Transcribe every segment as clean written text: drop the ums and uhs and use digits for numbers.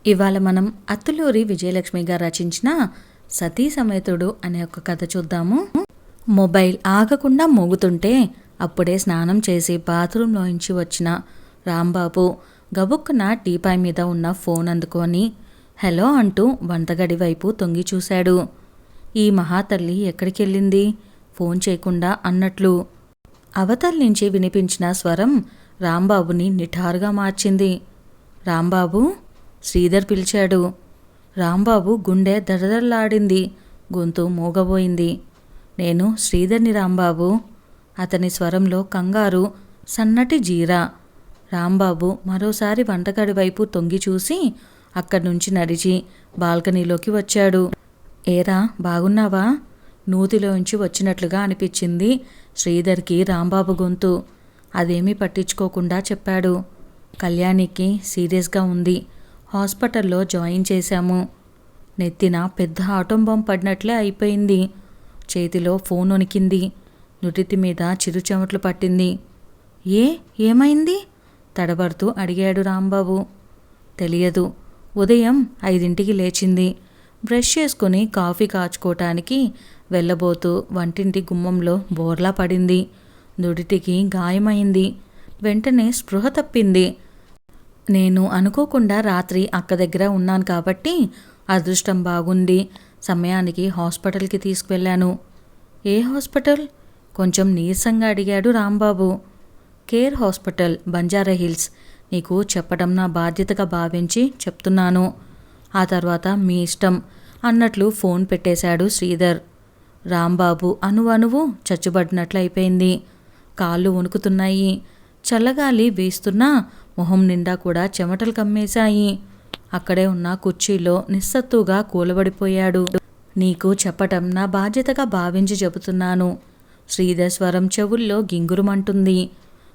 ఇవాళ మనం అత్తులూరి విజయలక్ష్మి గారు రచించిన సతీ సమేతుడు అనే ఒక కథ చూద్దాము. మొబైల్ ఆగకుండా మోగుతుంటే అప్పుడే స్నానం చేసి బాత్రూంలోంచి వచ్చిన రాంబాబు గబుక్కున టీపాయ్ మీద ఉన్న ఫోన్ అందుకొని హలో అంటూ వంటగడి వైపు తొంగి చూశాడు. ఈ మహాతల్లి ఎక్కడికెళ్ళింది ఫోన్ చేయకుండా అన్నట్లు. అవతల నుంచి వినిపించిన స్వరం రాంబాబుని నిఠారుగా మార్చింది. రాంబాబు, శ్రీధర్ పిలిచాడు. రాంబాబు గుండె దడదడలాడింది, గొంతు మూగబోయింది. నేను శ్రీధర్ని రాంబాబు. అతని స్వరంలో కంగారు, సన్నటి జీరా. రాంబాబు మరోసారి వంటగడి వైపు తొంగి చూసి అక్కడి నుంచి నడిచి బాల్కనీలోకి వచ్చాడు. ఏరా బాగున్నావా? నూతిలోంచి వచ్చినట్లుగా అనిపించింది శ్రీధర్కి రాంబాబు గొంతు. అదేమీ పట్టించుకోకుండా చెప్పాడు. కళ్యాణికి సీరియస్గా ఉంది, హాస్పిటల్లో జాయిన్ చేశాము. నెత్తిన పెద్ద ఆటం బాంబ్ పడినట్లే అయిపోయింది. చేతిలో ఫోన్ వణికింది, నుడితి మీద చిరుచెమట్లు పట్టింది. ఏమైంది తడబడుతూ అడిగాడు రాంబాబు. తెలియదు. ఉదయం 5ంటికి లేచింది. బ్రష్ చేసుకుని కాఫీ కాచుకోవటానికి వెళ్ళబోతూ వంటింటి గుమ్మంలో బోర్లా పడింది. నుడిటికి గాయమైంది. వెంటనే స్పృహ తప్పింది. నేను అనుకోకుండా రాత్రి అక్క దగ్గర ఉన్నాను కాబట్టి అదృష్టం బాగుంది, సమయానికి హాస్పిటల్కి తీసుకువెళ్ళాను. ఏ హాస్పిటల్? కొంచెం నీరసంగా అడిగాడు రాంబాబు. Care hospital, Banjara Hills. నీకు చెప్పడం నా బాధ్యతగా భావించి చెప్తున్నాను. ఆ తర్వాత మీ ఇష్టం అన్నట్లు ఫోన్ పెట్టేశాడు శ్రీధర్. రాంబాబు అణువణువు చచ్చుబడినట్లయిపోయింది. కాళ్ళు వణుకుతున్నాయి. చల్లగాలి వీస్తున్నా మొహం నిండా కూడా చెమటలు కమ్మేశాయి. అక్కడే ఉన్న కుర్చీలో నిస్సత్తుగా కూలబడిపోయాడు. నీకు చెప్పటం నా బాధ్యతగా భావించి చెబుతున్నాను. శ్రీధర్ స్వరం చెవుల్లో గింగురుమంటుంది.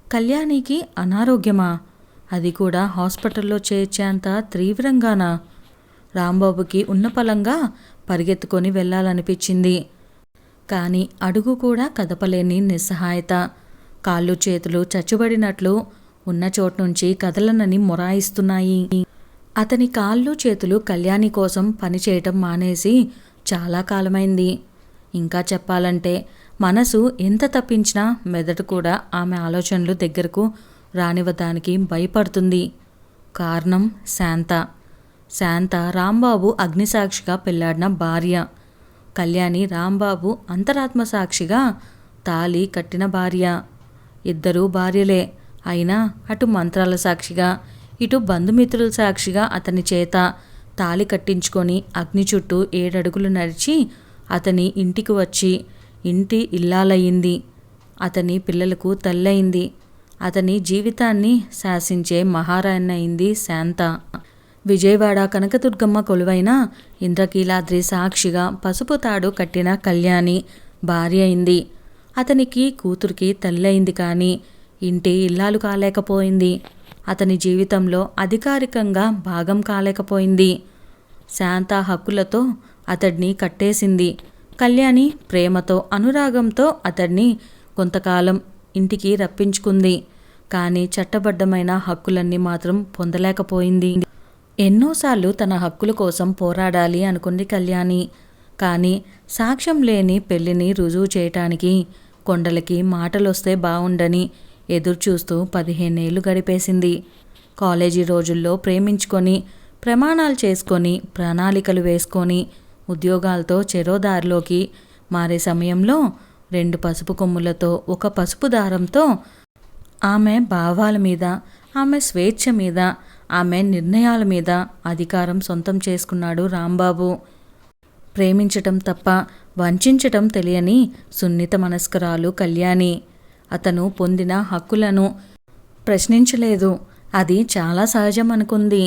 కళ్యాణికి అనారోగ్యమా? అది కూడా హాస్పిటల్లో చేర్చేంత తీవ్రంగానా? రాంబాబుకి ఉన్నపలంగా పరిగెత్తుకొని వెళ్ళాలనిపించింది. కానీ అడుగు కూడా కదపలేని నిస్సహాయత. కాళ్ళు చేతులు చచ్చుబడినట్లు ఉన్న చోటు నుంచి కదలనని మొరాయిస్తున్నాయి. అతని కాళ్ళు చేతులు కళ్యాణి కోసం పనిచేయటం మానేసి చాలా కాలమైంది. ఇంకా చెప్పాలంటే మనసు ఎంత తప్పించినా మెదడు కూడా ఆమె ఆలోచనలు దగ్గరకు రానివ్వడానికి భయపడుతుంది. కారణం శాంత. శాంత రాంబాబు అగ్నిసాక్షిగా పెళ్లాడిన భార్య. కళ్యాణి రాంబాబు అంతరాత్మ సాక్షిగా తాళి కట్టిన భార్య. ఇద్దరూ భార్యలే. అయినా అటు మంత్రాల సాక్షిగా, ఇటు బంధుమిత్రుల సాక్షిగా అతని చేత తాళి కట్టించుకొని అగ్ని చుట్టూ 7 అడుగులు నడిచి అతని ఇంటికి వచ్చి ఇంటి ఇల్లాలయ్యింది. అతని పిల్లలకు తల్లయింది. అతని జీవితాన్ని శాసించే మహారాణి అయింది శాంత. విజయవాడ కనకదుర్గమ్మ కొలువైన ఇంద్రకీలాద్రి సాక్షిగా పసుపు తాడు కట్టిన కళ్యాణి భార్య అయింది. అతనికి కూతురికి తల్లయింది, కానీ ఇంటి ఇల్లాలు కాలేకపోయింది. అతని జీవితంలో అధికారికంగా భాగం కాలేకపోయింది. శాంత హక్కులతో అతడిని కట్టేసింది. కళ్యాణి ప్రేమతో అనురాగంతో అతడిని కొంతకాలం ఇంటికి రప్పించుకుంది. కానీ చట్టబద్ధమైన హక్కులన్నీ మాత్రం పొందలేకపోయింది. ఎన్నోసార్లు తన హక్కుల కోసం పోరాడాలి అనుకుంది కళ్యాణి. కానీ సాక్ష్యం లేని పెళ్లిని రుజువు చేయటానికి కొండలకి మాటలొస్తే బావుండని ఎదురుచూస్తూ 15 ఏళ్ళు గడిపేసింది. కాలేజీ రోజుల్లో ప్రేమించుకొని ప్రమాణాలు చేసుకొని ప్రణాళికలు వేసుకొని ఉద్యోగాలతో చెరోదారిలోకి మారే సమయంలో 2 పసుపు కొమ్ములతో, 1 పసుపు దారంతో ఆమె భావాల మీద, ఆమె స్వేచ్ఛ మీద, ఆమె నిర్ణయాల మీద అధికారం సొంతం చేసుకున్నాడు రాంబాబు. ప్రేమించటం తప్ప వంచటం తెలియని సున్నిత మనస్కరాలు కళ్యాణి. అతను పొందిన హక్కులను ప్రశ్నించలేదు. అది చాలా సహజం అనుకుంది.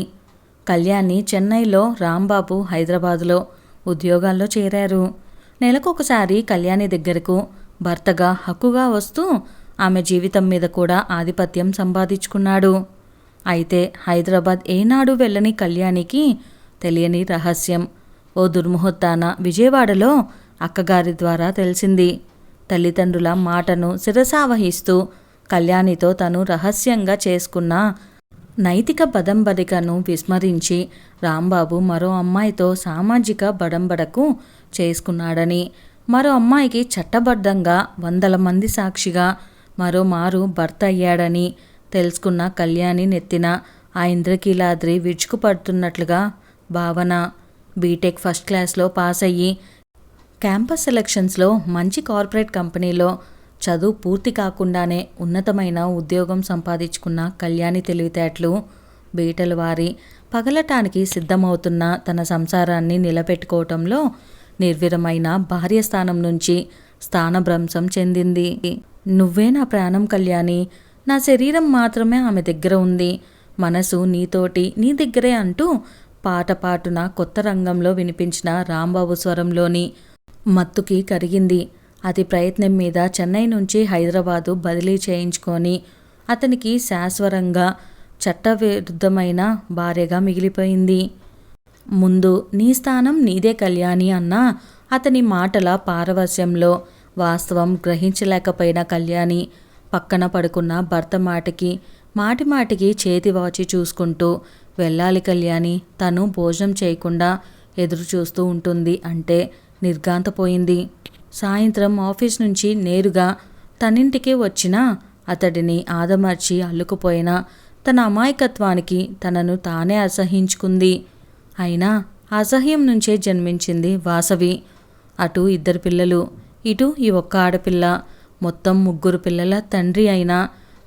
కళ్యాణి చెన్నైలో, రాంబాబు హైదరాబాదులో ఉద్యోగాల్లో చేరారు. నెలకొకసారి కళ్యాణి దగ్గరకు భర్తగా హక్కుగా వస్తూ ఆమె జీవితం మీద కూడా ఆధిపత్యం సంపాదించుకున్నాడు. అయితే హైదరాబాద్ ఏనాడు వెళ్ళని కళ్యాణికి తెలియని రహస్యం ఓ దుర్ముహూర్తాన విజయవాడలో అక్కగారి ద్వారా తెలిసింది. తల్లిదండ్రుల మాటను శిరసావహిస్తూ కళ్యాణితో తను రహస్యంగా చేసుకున్న నైతిక బడంబడికను విస్మరించి రాంబాబు మరో అమ్మాయితో సామాజిక బడంబడకు చేసుకున్నాడని, మరో అమ్మాయికి చట్టబద్ధంగా 100 మంది సాక్షిగా మరోమారు భర్త అయ్యాడని తెలుసుకున్న కళ్యాణి నెత్తిన ఆ ఇంద్రకీలాద్రి విరుచుకుపడుతున్నట్లుగా భావన. బీటెక్ ఫస్ట్ క్లాస్లో పాస్ అయ్యి క్యాంపస్ సెలక్షన్స్లో మంచి కార్పొరేట్ కంపెనీలో చదువు పూర్తి కాకుండానే ఉన్నతమైన ఉద్యోగం సంపాదించుకున్న కళ్యాణి తెలివితేటలు బీటలు వారి పగలటానికి సిద్ధమవుతున్న తన సంసారాన్ని నిలబెట్టుకోవటంలో నిర్విరమైన భార్య స్థానం నుంచి స్థానభ్రంశం చెందింది. నువ్వే నా ప్రాణం కళ్యాణి, నా శరీరం మాత్రమే ఆమె దగ్గర ఉంది, మనసు నీతోటి నీ దగ్గరే అంటూ పాటపాటున కొత్త రంగంలో వినిపించిన రాంబాబు స్వరంలోని మత్తుకి కరిగింది. అతి ప్రయత్నం మీద చెన్నై నుంచి హైదరాబాదు బదిలీ చేయించుకొని అతనికి శాశ్వతంగా చట్టవిరుద్ధమైన భార్యగా మిగిలిపోయింది. ముందు నీ స్థానం నీదే కళ్యాణి అన్న అతని మాటల పారవస్యంలో వాస్తవం గ్రహించలేకపోయిన కళ్యాణి పక్కన పడుకున్న భర్త మాటిమాటికి చేతి వాచి చూసుకుంటూ వెళ్ళాలి కళ్యాణి, తను భోజనం చేయకుండా ఎదురు చూస్తూ ఉంటుంది అంటే నిర్ఘాంతపోయింది. సాయంత్రం ఆఫీస్ నుంచి నేరుగా తనింటికి వచ్చినా అతడిని ఆదమర్చి అల్లుకుపోయిన తన అమాయకత్వానికి తనను తానే అసహించుకుంది. అయినా అసహ్యం నుంచే జన్మించింది వాసవి. అటు 2 పిల్లలు, ఇటు ఈ ఒక్క ఆడపిల్ల, మొత్తం 3 పిల్లల తండ్రి అయినా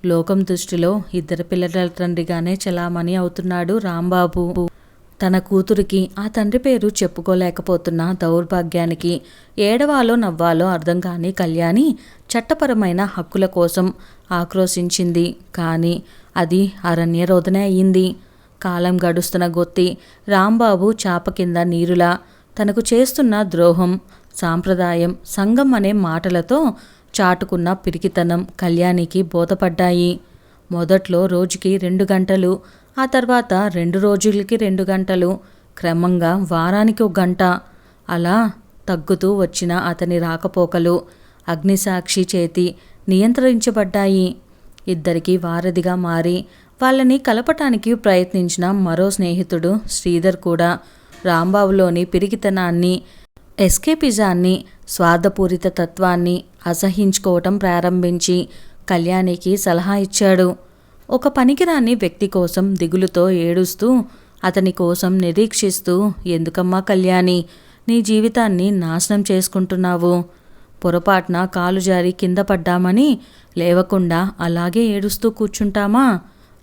లోకం దృష్టిలో 2 పిల్లల తండ్రిగానే చలామణి అవుతున్నాడు రాంబాబు. తన కూతురికి ఆ తండ్రి పేరు చెప్పుకోలేకపోతున్న దౌర్భాగ్యానికి ఏడవాలో నవ్వాలో అర్థం కాని కళ్యాణి చట్టపరమైన హక్కుల కోసం ఆక్రోశించింది. కానీ అది అరణ్యరోధనే అయ్యింది. కాలం గడుస్తున్న గొత్తి రాంబాబు చాప కింద నీరులా తనకు చేస్తున్న ద్రోహం, సాంప్రదాయం, సంఘం అనే మాటలతో చాటుకున్న పిరికితనం కళ్యాణికి బోధపడ్డాయి. మొదట్లో రోజుకి 2 గంటలు, ఆ తర్వాత 2 రోజులకి 2 గంటలు, క్రమంగా వారానికి 1 గంట, అలా తగ్గుతూ వచ్చిన అతని రాకపోకలు అగ్నిసాక్షి చేతి నియంత్రించబడ్డాయి. ఇద్దరికీ వారధిగా మారి వాళ్ళని కలపటానికి ప్రయత్నించిన మరో స్నేహితుడు శ్రీధర్ కూడా రాంబాబులోని పిరికితనాన్ని, ఎస్కేపిజాన్ని, స్వార్థపూరిత తత్వాన్ని అసహించుకోవటం ప్రారంభించి కళ్యాణికి సలహా ఇచ్చాడు. ఒక పనికిరాని వ్యక్తి కోసం దిగులుతో ఏడుస్తూ, అతని కోసం నిరీక్షిస్తూ ఎందుకమ్మా కళ్యాణి నీ జీవితాన్ని నాశనం చేసుకుంటున్నావు? పొరపాటున కాలు జారి కింద పడ్డామని లేవకుండా అలాగే ఏడుస్తూ కూర్చుంటామా?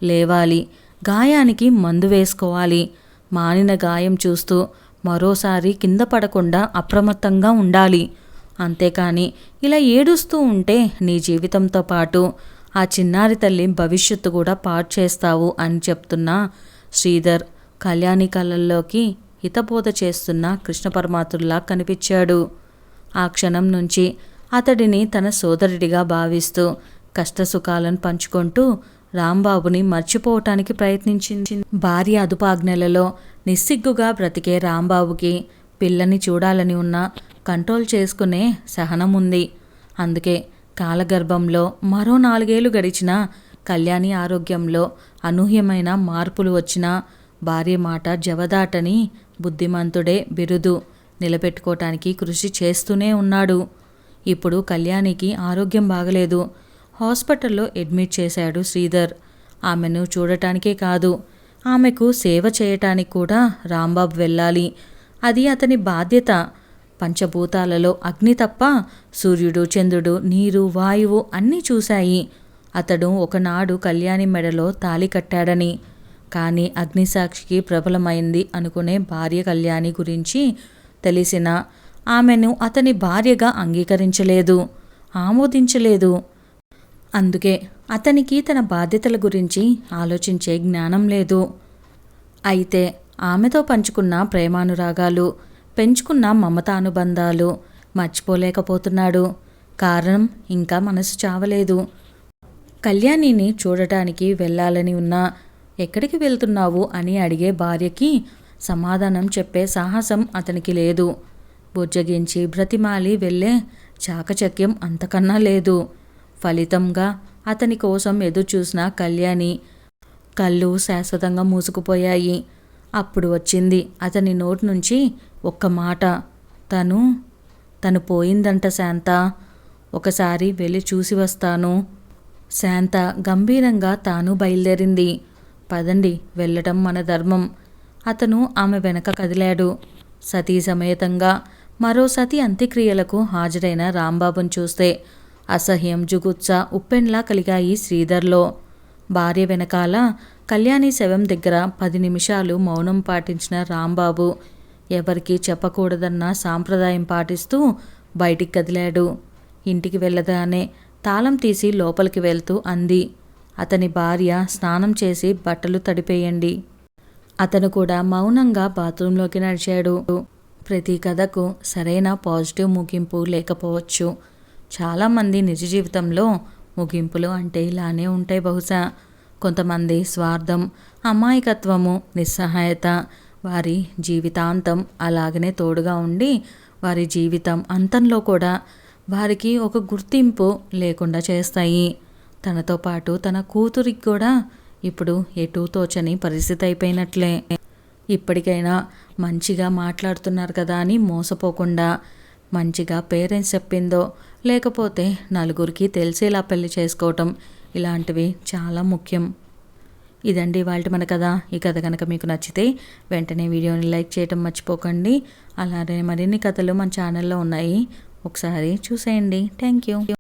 లేవాలి, గాయానికి మందు వేసుకోవాలి, మానిన గాయం చూస్తూ మరోసారి కింద పడకుండా అప్రమత్తంగా ఉండాలి. అంతేకాని ఇలా ఏడుస్తూ ఉంటే నీ జీవితంతో పాటు ఆ చిన్నారి తల్లి భవిష్యత్తు కూడా పాడు చేస్తావు అని చెప్తున్న శ్రీధర్ కళ్యాణి కళ్ళల్లోకి హితబోధ చేస్తున్న కృష్ణ పరమాత్ముడిలా కనిపించాడు. ఆ క్షణం నుంచి అతడిని తన సోదరుడిగా భావిస్తూ కష్టసుఖాలను పంచుకుంటూ రాంబాబుని మర్చిపోవటానికి ప్రయత్నించింది. భార్య అదుపాజ్ఞలలో నిస్సిగ్గుగా బ్రతికే రాంబాబుకి పిల్లని చూడాలని ఉన్న కంట్రోల్ చేసుకునే సహనం ఉంది. అందుకే కాలగర్భంలో మరో 4 ఏళ్లు గడిచినా కళ్యాణి ఆరోగ్యంలో అనూహ్యమైన మార్పులు వచ్చినా భార్య మాట జవదాటని బుద్ధిమంతుడే బిరుదు నిలబెట్టుకోవటానికి కృషి చేస్తూనే ఉన్నాడు. ఇప్పుడు కళ్యాణికి ఆరోగ్యం బాగలేదు. హాస్పిటల్లో అడ్మిట్ చేశాడు శ్రీధర్. ఆమెను చూడటానికే కాదు, ఆమెకు సేవ చేయటానికి కూడా రాంబాబు వెళ్ళాలి. అది అతని బాధ్యత. పంచభూతాలలో అగ్ని తప్ప సూర్యుడు, చంద్రుడు, నీరు, వాయువు అన్నీ చూశాయి. అతడు ఒకనాడు కళ్యాణి మెడలో తాళి కట్టాడని. కానీ అగ్నిసాక్షికి ప్రబలమైంది అనుకునే భార్య కళ్యాణి గురించి తెలిసిన ఆమెను అతని భార్యగా అంగీకరించలేదు, ఆమోదించలేదు. అందుకే అతనికి తన బాధ్యతల గురించి ఆలోచించే జ్ఞానం లేదు. అయితే ఆమెతో పంచుకున్న ప్రేమానురాగాలు, పెంచుకున్న మమతానుబంధాలు మర్చిపోలేకపోతున్నాడు. కారణం ఇంకా మనసు చావలేదు. కళ్యాణిని చూడటానికి వెళ్ళాలని ఉన్నా ఎక్కడికి వెళ్తున్నావు అని అడిగే భార్యకి సమాధానం చెప్పే సాహసం అతనికి లేదు. బుజ్జగించి బ్రతిమాలి వెళ్ళే చాకచక్యం అంతకన్నా లేదు. ఫలితంగా అతని కోసం ఎదురుచూసిన కళ్యాణి కళ్ళు శాశ్వతంగా మూసుకుపోయాయి. అప్పుడు వచ్చింది అతని నోటి నుంచి ఒక్క మాట. తను పోయిందంట శాంత. ఒకసారి వెళ్ళి చూసి వస్తాను. శాంత గంభీరంగా తాను బయలుదేరింది. పదండి, వెళ్ళటం మన ధర్మం. అతను ఆమె వెనక కదిలాడు. సతీ సమేతంగా మరో సతీ అంత్యక్రియలకు హాజరైన రాంబాబును చూస్తే అసహ్యం, జుగుత్స ఉప్పెన్లా కలిగాయి శ్రీధర్లో. భార్య వెనకాల కళ్యాణి శవం దగ్గర 10 నిమిషాలు మౌనం పాటించిన రాంబాబు ఎవరికీ చెప్పకూడదన్న సాంప్రదాయం పాటిస్తూ బయటికి కదిలాడు. ఇంటికి వెళ్ళగానే తాళం తీసి లోపలికి వెళ్తూ అంది, అతని భార్య స్నానం చేసి బట్టలు తడిపేయండి. అతను కూడా మౌనంగా బాత్రూంలోకి నడిచాడు. ప్రతి కథకు సరైన పాజిటివ్ ముగింపు లేకపోవచ్చు. చాలామంది నిజ జీవితంలో ముగింపులు అంటే ఇలానే ఉంటాయి. బహుశా కొంతమంది స్వార్థం, అమాయకత్వము, నిస్సహాయత వారి జీవితాంతం అలాగనే తోడుగా ఉండి వారి జీవితం అంతంలో కూడా వారికి ఒక గుర్తింపు లేకుండా చేస్తాయి. తనతో పాటు తన కూతురికి కూడా ఇప్పుడు ఎటూ తోచని పరిస్థితి అయిపోయినట్లే. ఇప్పటికైనా మంచిగా మాట్లాడుతున్నారు కదా అని మోసపోకుండా మంచిగా పేరెంట్స్ చెప్పిందో లేకపోతే నలుగురికి తెలిసేలా పెళ్లి చేసుకోవటం ఇలాంటివి చాలా ముఖ్యం. ఇదండి ఇవాల్టి మన కథ. ఈ కథ కనుక మీకు నచ్చితే వెంటనే వీడియోని లైక్ చేయటం మర్చిపోకండి. అలానే మరిన్ని కథలు మన ఛానల్లో ఉన్నాయి, ఒకసారి చూసేయండి. Thank you.